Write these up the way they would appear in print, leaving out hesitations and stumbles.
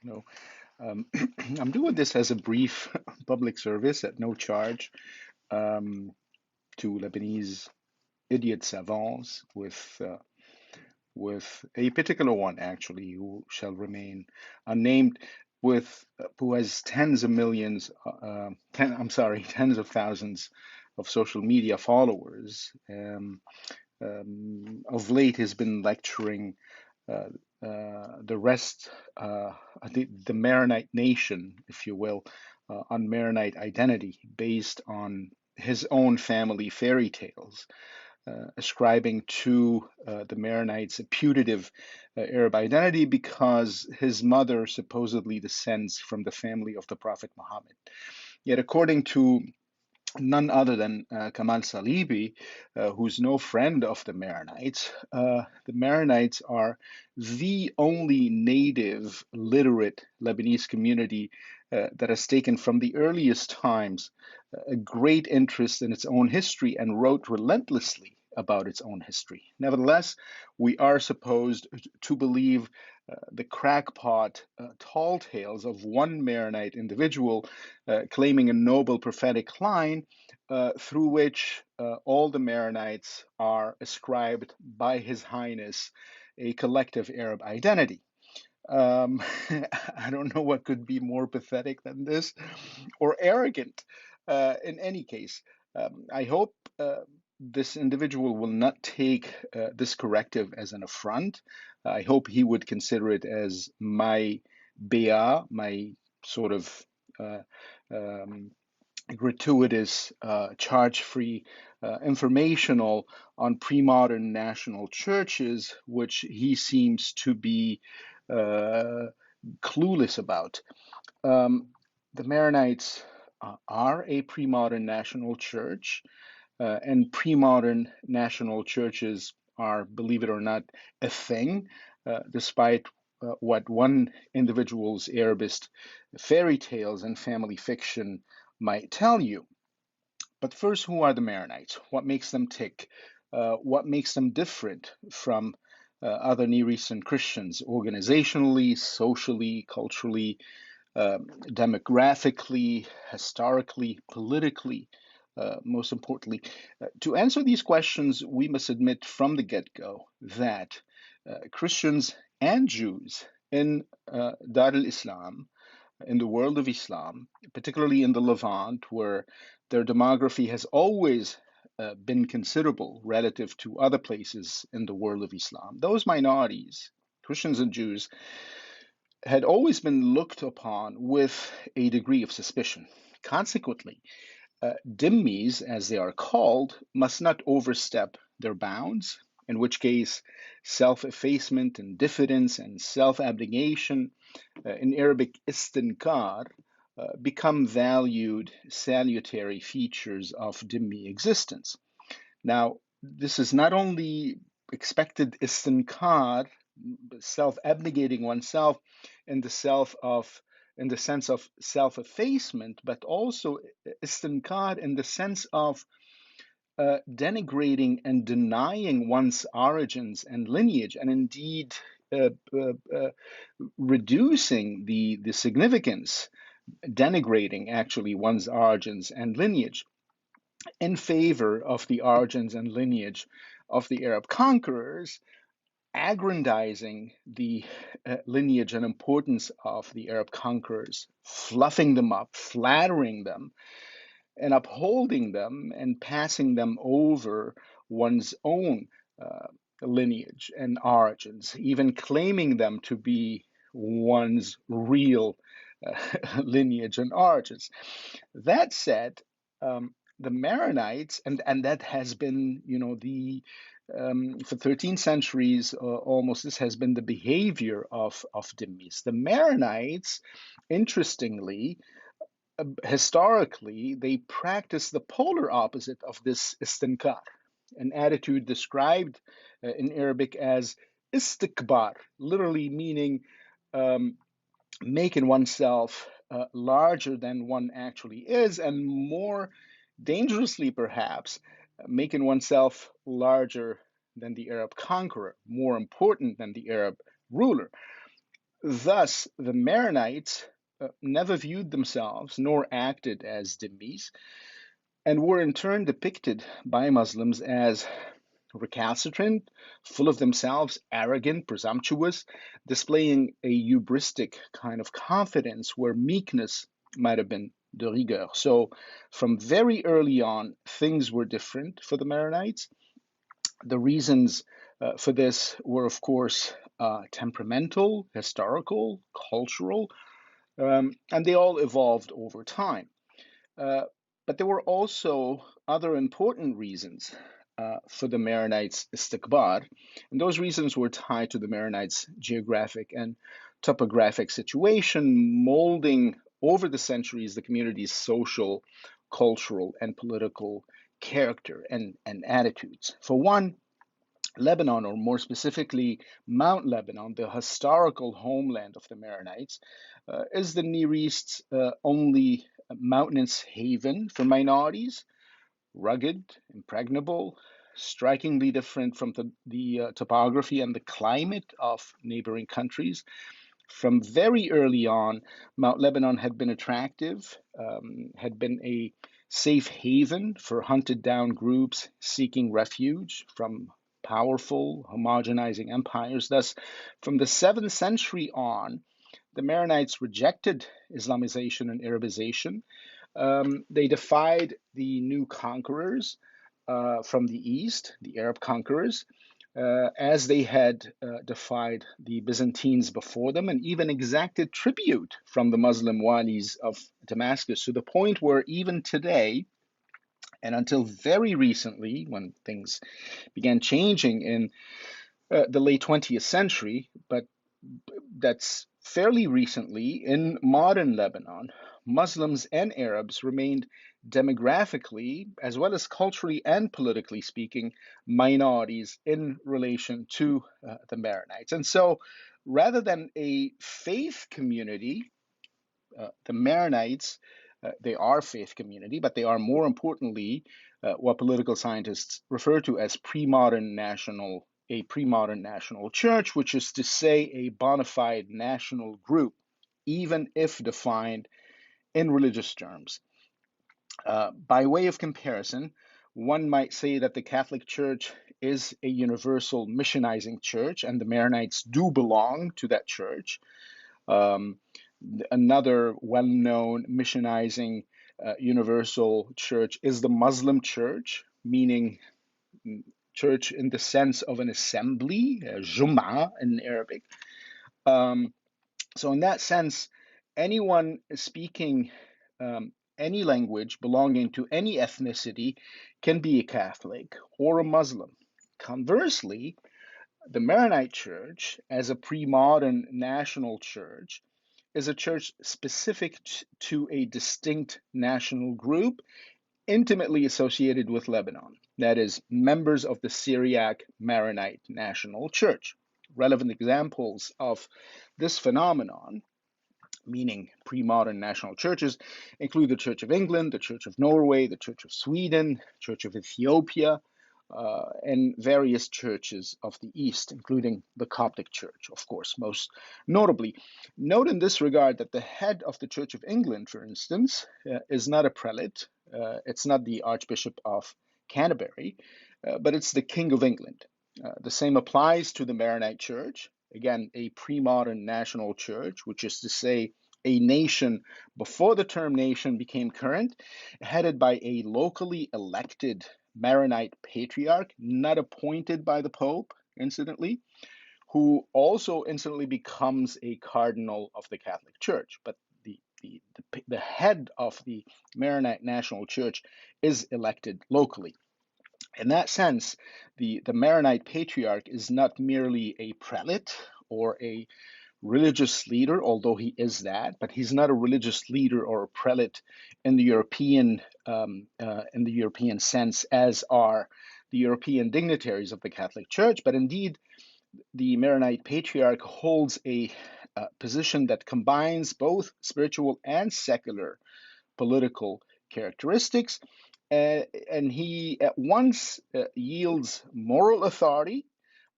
You know, I'm doing this as a brief public service at no charge um, to Lebanese idiot savants with a particular one actually who shall remain unnamed, with who has tens of millions, I'm sorry, tens of thousands of social media followers. Of late, has been lecturing uh, the rest, the Maronite nation, if you will, on Maronite identity based on his own family fairy tales, ascribing to the Maronites a putative Arab identity because his mother supposedly descends from the family of the Prophet Muhammad. Yet, according to none other than Kamal Salibi, who's no friend of the Maronites are the only native literate Lebanese community that has taken from the earliest times a great interest in its own history and wrote relentlessly about its own history. Nevertheless, we are supposed to believe the crackpot tall tales of one Maronite individual claiming a noble prophetic line through which all the Maronites are ascribed by His Highness a collective Arab identity. Um, I don't know what could be more pathetic than this or arrogant. In any case, I hope this individual will not take this corrective as an affront. I hope he would consider it as my bea, my sort of uh, um, gratuitous, charge-free, informational on pre-modern national churches, which he seems to be uh, clueless about. Um, the Maronites are a pre-modern national church, and pre-modern national churches are, believe it or not, a thing, despite what one individual's Arabist fairy tales and family fiction might tell you. But first, who are the Maronites? What makes them tick? What makes them different from other Near Eastern Christians, organizationally, socially, culturally, demographically, historically, politically, most importantly? To answer these questions, we must admit from the get go that Christians and Jews in Dar al Islam, in the world of Islam, particularly in the Levant, where their demography has always been considerable relative to other places in the world of Islam, those minorities, Christians and Jews, had always been looked upon with a degree of suspicion. Consequently, dhimmis, as they are called, must not overstep their bounds, in which case self effacement and diffidence and self abnegation, in Arabic istinkar, become valued, salutary features of dhimmi existence. Now, this is not only expected istinkar, self-abnegating oneself in the self of in the sense of self-effacement, but also istinkar in the sense of denigrating and denying one's origins and lineage, and indeed uh, uh, uh, reducing the significance, denigrating actually one's origins and lineage in favor of the origins and lineage of the Arab conquerors, aggrandizing the lineage and importance of the Arab conquerors, fluffing them up, flattering them, and upholding them and passing them over one's own uh, lineage and origins, even claiming them to be one's real lineage and origins. That said, the Maronites, and that has been, for 13 centuries almost, this has been the behavior of dhimmis. The Maronites, interestingly, historically, they practice the polar opposite of this istinkar, an attitude described in Arabic as istikbar, literally meaning um, making oneself larger than one actually is, and more dangerously, perhaps, making oneself larger than the Arab conqueror, more important than the Arab ruler. Thus, the Maronites never viewed themselves nor acted as dhimmis, and were in turn depicted by Muslims as recalcitrant, full of themselves, arrogant, presumptuous, displaying a hubristic kind of confidence where meekness might have been de rigueur. So, from very early on, things were different for the Maronites. The reasons for this were, of course, temperamental, historical, cultural, and they all evolved over time. Uh, but there were also other important reasons for the Maronites' istikbar, and those reasons were tied to the Maronites' geographic and topographic situation, molding over the centuries the community's social, cultural, and political character and attitudes. For one, Lebanon, or more specifically Mount Lebanon, the historical homeland of the Maronites, is the Near East's only mountainous haven for minorities, rugged, impregnable, strikingly different from the topography and the climate of neighboring countries. From very early on, Mount Lebanon had been attractive, had been a safe haven for hunted down groups seeking refuge from powerful, homogenizing empires. Thus, from the 7th century on, the Maronites rejected Islamization and Arabization. They defied the new conquerors from the east, the Arab conquerors, as they had defied the Byzantines before them, and even exacted tribute from the Muslim walis of Damascus, to the point where even today, and until very recently, when things began changing in the late 20th century, but that's fairly recently, in modern Lebanon, Muslims and Arabs remained demographically, as well as culturally and politically speaking, minorities in relation to the Maronites. And so, rather than a faith community, the Maronites, they are a faith community, but they are more importantly what political scientists refer to as a pre-modern national church, which is to say a bona fide national group, even if defined in religious terms. By way of comparison, one might say that the Catholic Church is a universal missionizing church, and the Maronites do belong to that church. Um, Another well known missionizing universal church is the Muslim church, meaning church in the sense of an assembly, Jum'ah in Arabic. Um, so, in that sense, anyone speaking any language belonging to any ethnicity can be a Catholic or a Muslim. Conversely, the Maronite Church, as a pre modern national church, is a church specific to a distinct national group intimately associated with Lebanon, that is, members of the Syriac Maronite National Church. Relevant examples of this phenomenon, meaning pre modern national churches, include the Church of England, the Church of Norway, the Church of Sweden, Church of Ethiopia, and various churches of the East, including the Coptic Church, of course, most notably. Note in this regard that the head of the Church of England, for instance, is not a prelate, it's not the Archbishop of Canterbury, but it's the King of England. The same applies to the Maronite Church, again, a pre modern national church, which is to say, a nation before the term nation became current, headed by a locally elected Maronite patriarch, not appointed by the Pope, incidentally, who also instantly becomes a cardinal of the Catholic Church. But the head of the Maronite National Church is elected locally. In that sense, the Maronite patriarch is not merely a prelate or a religious leader, although he is that, but he's not a religious leader or a prelate in the European sense, as are the European dignitaries of the Catholic Church. But indeed, the Maronite patriarch holds a position that combines both spiritual and secular political characteristics, and he at once yields moral authority,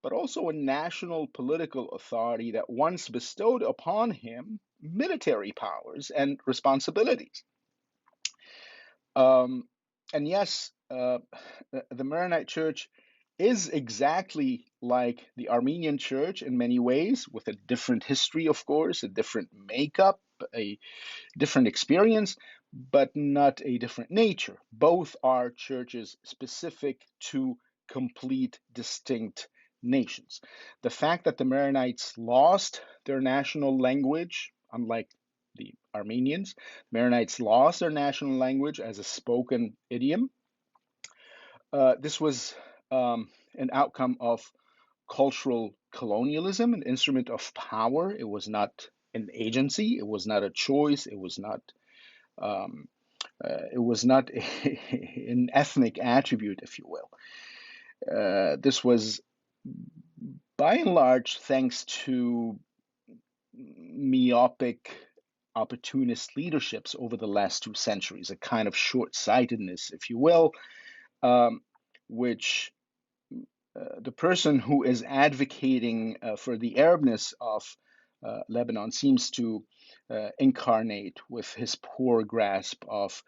but also a national political authority that once bestowed upon him military powers and responsibilities. Um, and yes, the Maronite Church is exactly like the Armenian Church in many ways, with a different history, of course, a different makeup, a different experience, but not a different nature. Both are churches specific to complete, distinct nations. The fact that the Maronites lost their national language, unlike the Armenians, Maronites lost their national language as a spoken idiom. This was an outcome of cultural colonialism, an instrument of power. It was not an agency. It was not a choice. Um, it was not an ethnic attribute, if you will. This was by and large thanks to myopic, opportunist leaderships over the last 2 centuries, a kind of short sightedness, if you will, which the person who is advocating for the Arabness of Lebanon seems to incarnate with his poor grasp of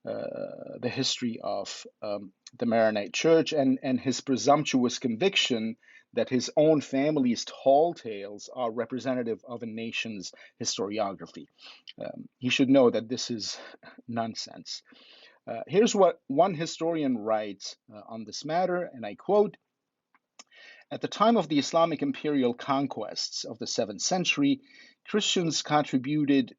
the history of the Maronite Church and his presumptuous conviction that his own family's tall tales are representative of a nation's historiography. He should know that this is nonsense. Here's what one historian writes on this matter, and I quote: at the time of the Islamic imperial conquests of the 7th century, Christians contributed,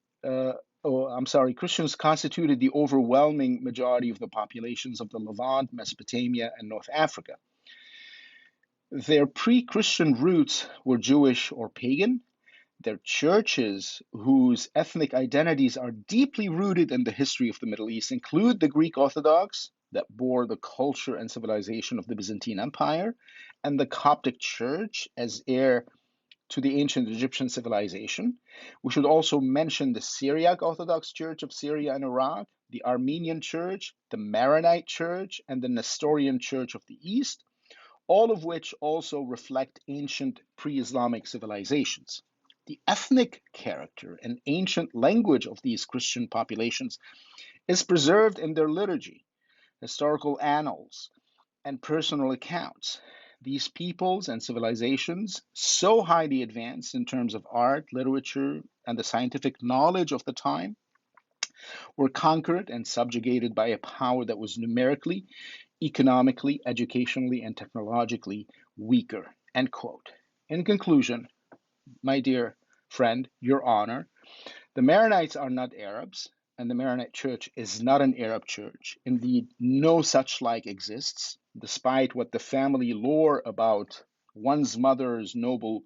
Christians constituted the overwhelming majority of the populations of the Levant, Mesopotamia, and North Africa. Their pre-Christian roots were Jewish or pagan. Their churches, whose ethnic identities are deeply rooted in the history of the Middle East, include the Greek Orthodox, that bore the culture and civilization of the Byzantine Empire, and the Coptic Church as heir to the ancient Egyptian civilization. We should also mention the Syriac Orthodox Church of Syria and Iraq, the Armenian Church, the Maronite Church, and the Nestorian Church of the East, all of which also reflect ancient pre-Islamic civilizations. The ethnic character and ancient language of these Christian populations is preserved in their liturgy, historical annals, and personal accounts. These peoples and civilizations, so highly advanced in terms of art, literature, and the scientific knowledge of the time, were conquered and subjugated by a power that was numerically, economically, educationally, and technologically weaker. End quote. In conclusion, my dear friend, Your Honor, the Maronites are not Arabs, and the Maronite Church is not an Arab church. Indeed, no such like exists, despite what the family lore about one's mother's noble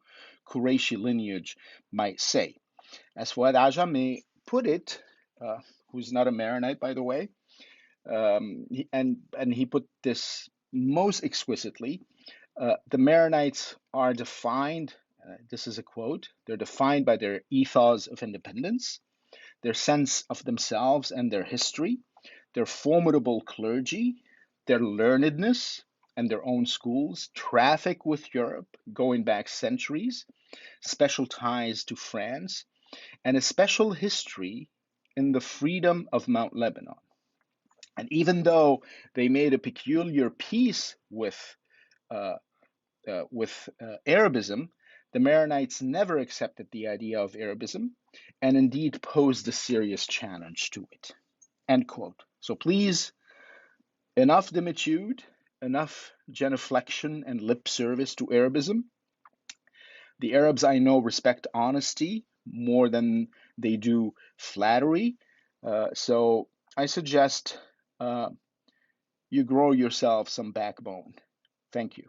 Qurayshi lineage might say. As Fuad Ajami put it, who's not a Maronite, by the way, and he put this most exquisitely. The Maronites are defined, this is a quote, they're defined by their ethos of independence, their sense of themselves and their history, their formidable clergy, their learnedness and their own schools, traffic with Europe going back centuries, special ties to France, and a special history in the freedom of Mount Lebanon. And even though they made a peculiar peace uh, with Arabism, the Maronites never accepted the idea of Arabism and indeed posed a serious challenge to it. End quote. So please, enough Dhimmitude, enough genuflection and lip service to Arabism. The Arabs I know respect honesty more than they do flattery. So I suggest you grow yourself some backbone. Thank you.